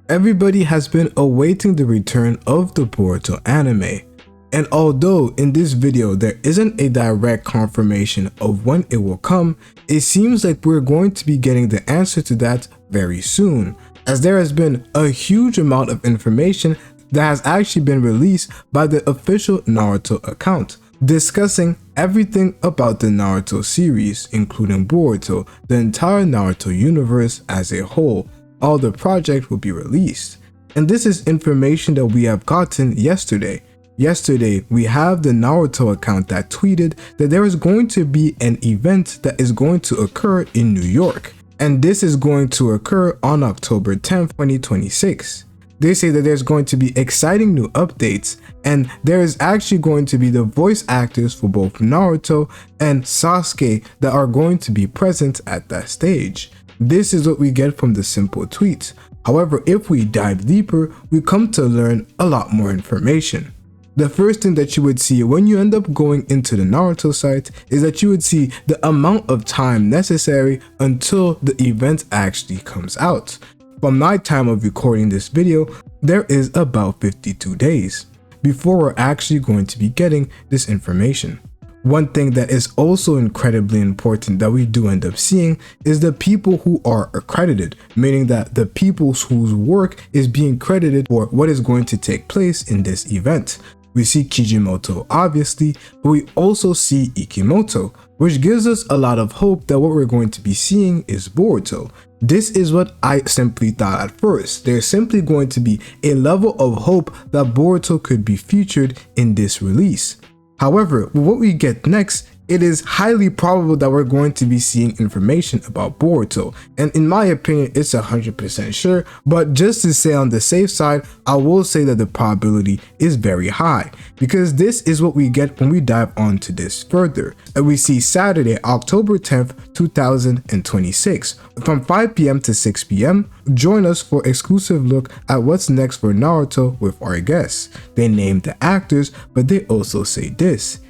Everybody has been awaiting the return of the Boruto anime, and although in this video there isn't a direct confirmation of when it will come, it seems like we're going to be getting the answer to that very soon, as there has been a huge amount of information that has actually been released by the official Naruto account, discussing everything about the Naruto series, including Boruto, the entire Naruto universe as a whole. All the project will be released. And this is information that we have gotten yesterday. Yesterday, we have the Naruto account that tweeted that there is going to be an event that is going to occur in New York. And this is going to occur on October 10th, 2026. They say that there's going to be exciting new updates, and there is actually going to be the voice actors for both Naruto and Sasuke that are going to be present at that stage. This is what we get from the simple tweets. However, if we dive deeper, we come to learn a lot more information. The first thing that you would see when you end up going into the Naruto site is that you would see the amount of time necessary until the event actually comes out. From my time of recording this video, there is about 52 days before we're actually going to be getting this information. One thing that is also incredibly important that we do end up seeing is the people who are accredited, meaning that the people whose work is being credited for what is going to take place in this event. We see Kijimoto obviously, but we also see Ikimoto, which gives us a lot of hope that what we're going to be seeing is Boruto. This is what I simply thought at first. There's simply going to be a level of hope that Boruto could be featured in this release. However, what we get next, it is highly probable that we're going to be seeing information about Boruto, and in my opinion it's 100% sure, but just to say on the safe side, I will say that the probability is very high, because this is what we get when we dive onto this further. And we see Saturday, October 10th, 2026, from 5 p.m. to 6 p.m. Join us for exclusive look at what's next for Naruto with our guests. They name the actors, but they also say this: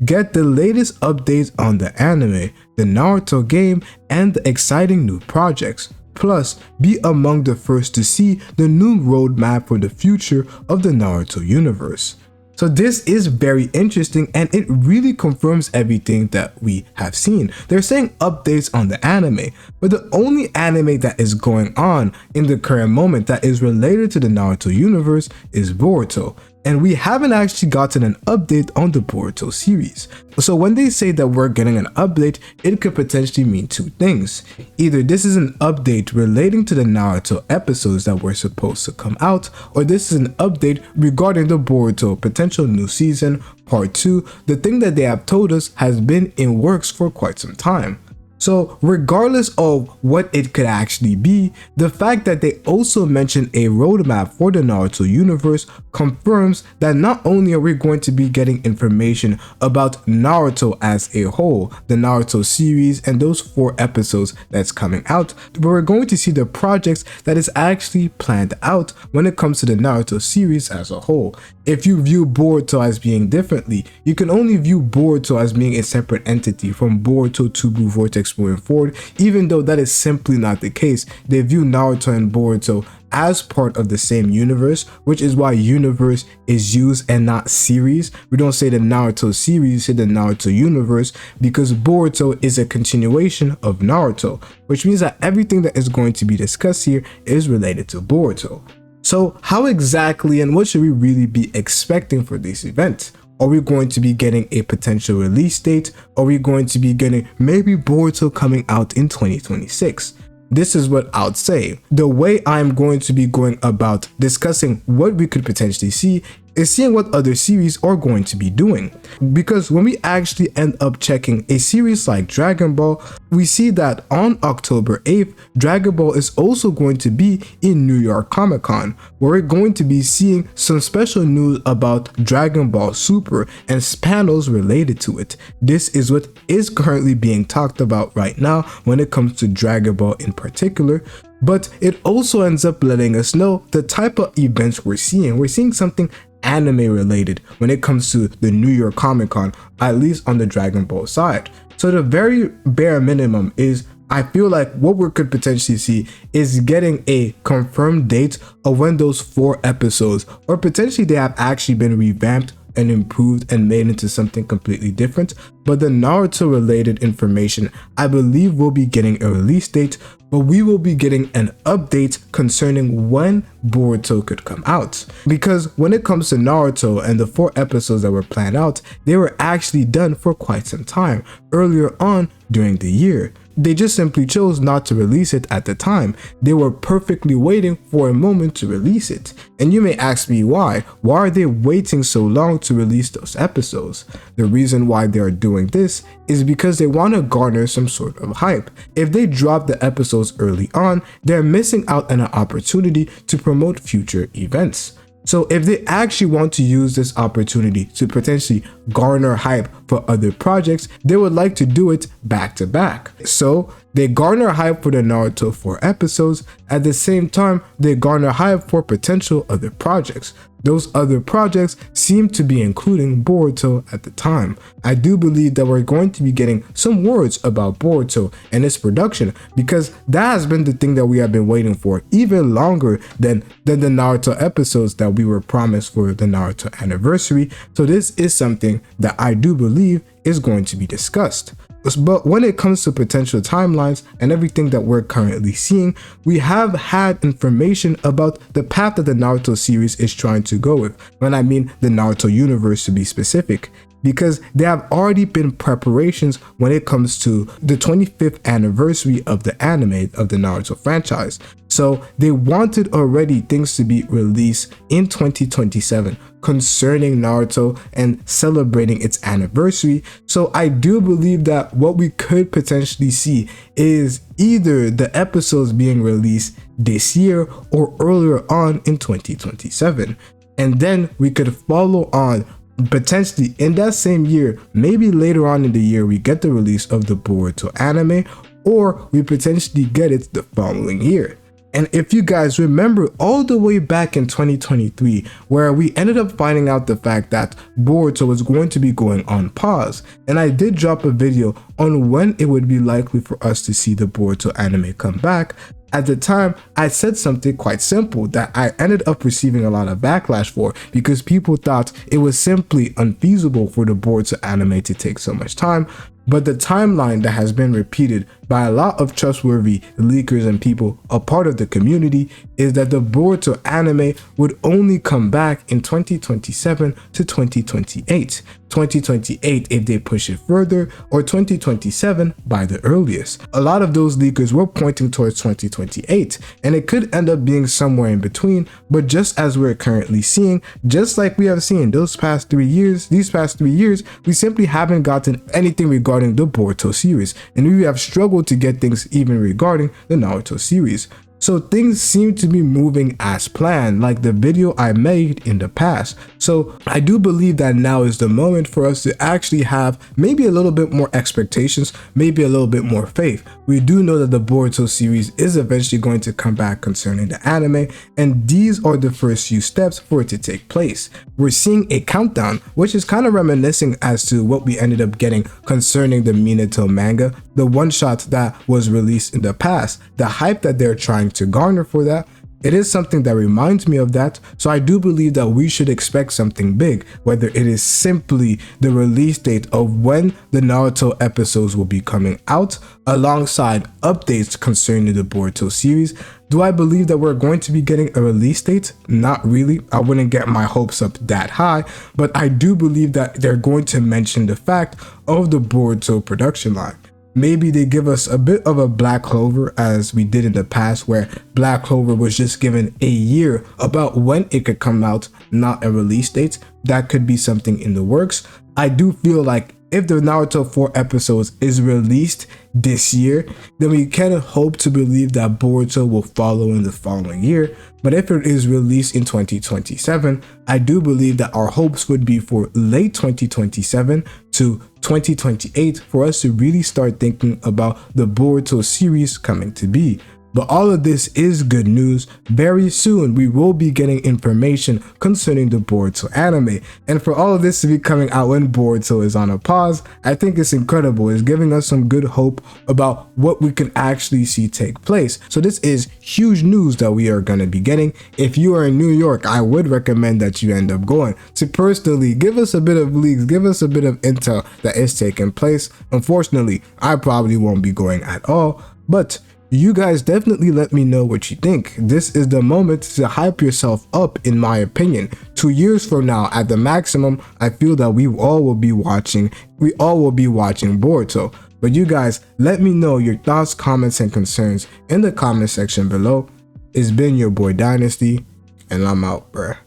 get the latest updates on the anime, the Naruto game, and the exciting new projects. Plus, be among the first to see the new roadmap for the future of the Naruto universe. So this is very interesting, and it really confirms everything that we have seen. They're saying updates on the anime, but the only anime that is going on in the current moment that is related to the Naruto universe is Boruto. And we haven't actually gotten an update on the Boruto series. So when they say that we're getting an update, it could potentially mean two things. Either this is an update relating to the Naruto episodes that were supposed to come out, or this is an update regarding the Boruto potential new season, part 2, the thing that they have told us has been in works for quite some time. So regardless of what it could actually be, the fact that they also mentioned a roadmap for the Naruto universe confirms that not only are we going to be getting information about Naruto as a whole, the Naruto series and those 4 episodes that's coming out, but we're going to see the projects that is actually planned out when it comes to the Naruto series as a whole. If you view Boruto as being differently, you can only view Boruto as being a separate entity from Boruto to Blue Vortex moving forward, even though that is simply not the case. They view Naruto and Boruto as part of the same universe, which is why universe is used and not series. We don't say the Naruto series, we say the Naruto universe, because Boruto is a continuation of Naruto, which means that everything that is going to be discussed here is related to Boruto. So how exactly and what should we really be expecting for this event? Are we going to be getting a potential release date? Are we going to be getting maybe Boruto coming out in 2026? This is what I would say. The way I'm going to be going about discussing what we could potentially see is seeing what other series are going to be doing. Because when we actually end up checking a series like Dragon Ball, we see that on October 8th, Dragon Ball is also going to be in New York Comic Con, where we're going to be seeing some special news about Dragon Ball Super and panels related to it. This is what is currently being talked about right now when it comes to Dragon Ball in particular. But it also ends up letting us know the type of events we're seeing. We're seeing something anime related when it comes to the New York Comic Con, at least on the Dragon Ball side. So the very bare minimum is I feel like what we could potentially see is getting a confirmed date of when those 4 episodes, or potentially they have actually been revamped and improved and made into something completely different. But the Naruto related information, I believe we'll be getting a release date, but we will be getting an update concerning when Boruto could come out. Because when it comes to Naruto and the 4 episodes that were planned out, they were actually done for quite some time earlier on during the year. They just simply chose not to release it at the time. They were perfectly waiting for a moment to release it. And you may ask me why. Why are they waiting so long to release those episodes? The reason why they are doing this is because they want to garner some sort of hype. If they drop the episodes early on, they're missing out on an opportunity to promote future events. So if they actually want to use this opportunity to potentially garner hype for other projects, they would like to do it back to back. So they garner hype for the Naruto 4 episodes, at the same time they garner hype for potential other projects. Those other projects seem to be including Boruto at the time. I do believe that we're going to be getting some words about Boruto and its production, because that has been the thing that we have been waiting for even longer than the Naruto episodes that we were promised for the Naruto anniversary. So this is something that I do believe is going to be discussed. But when it comes to potential timelines and everything that we're currently seeing, we have had information about the path that the Naruto series is trying to go with. When I mean the Naruto universe, to be specific, because there have already been preparations when it comes to the 25th anniversary of the anime of the Naruto franchise. So they wanted already things to be released in 2027 concerning Naruto and celebrating its anniversary. So I do believe that what we could potentially see is either the episodes being released this year or earlier on in 2027. And then we could follow on potentially in that same year, maybe later on in the year, we get the release of the Boruto anime, or we potentially get it the following year. And if you guys remember all the way back in 2023, where we ended up finding out the fact that Boruto was going to be going on pause, and I did drop a video on when it would be likely for us to see the Boruto anime come back. At the time, I said something quite simple that I ended up receiving a lot of backlash for, because people thought it was simply unfeasible for the Boruto anime to take so much time. But the timeline that has been repeated by a lot of trustworthy leakers and people a part of the community is that the Boruto anime would only come back in 2027 to 2028. 2028 if they push it further, or 2027 by the earliest. A lot of those leakers were pointing towards 2028, and it could end up being somewhere in between. But just as we're currently seeing, just like we have seen these past 3 years, we simply haven't gotten anything regarding the Boruto series, and we have struggled to get things even regarding the Naruto series. So things seem to be moving as planned, like the video I made in the past. So I do believe that now is the moment for us to actually have maybe a little bit more expectations, maybe a little bit more faith. We do know that the Boruto series is eventually going to come back concerning the anime, and these are the first few steps for it to take place. We're seeing a countdown, which is kind of reminiscing as to what we ended up getting concerning the Minato manga, the one-shot that was released in the past, the hype that they're trying to garner for that. It is something that reminds me of that, so I do believe that we should expect something big, whether it is simply the release date of when the Naruto episodes will be coming out, alongside updates concerning the Boruto series. Do I believe that we're going to be getting a release date? Not really. I wouldn't get my hopes up that high, but I do believe that they're going to mention the fact of the Boruto production line. Maybe they give us a bit of a Black Clover, as we did in the past, where Black Clover was just given a year about when it could come out, not a release date. That could be something in the works. I do feel like if the Naruto 4 episodes is released this year, then we can hope to believe that Boruto will follow in the following year. But if it is released in 2027, I do believe that our hopes would be for late 2027 to 2028 for us to really start thinking about the Boruto series coming to be. But all of this is good news. Very soon we will be getting information concerning the Boruto anime. And for all of this to be coming out when Boruto is on a pause, I think it's incredible. It's giving us some good hope about what we can actually see take place. So this is huge news that we are going to be getting. If you are in New York, I would recommend that you end up going to personally give us a bit of leaks, give us a bit of intel that is taking place. Unfortunately, I probably won't be going at all, but you guys definitely let me know what you think. This is the moment to hype yourself up, in my opinion. 2 years from now, at the maximum, I feel that we all will be watching Boruto. But you guys, let me know your thoughts, comments, and concerns in the comment section below. It's been your boy Dynasty, and I'm out, bruh.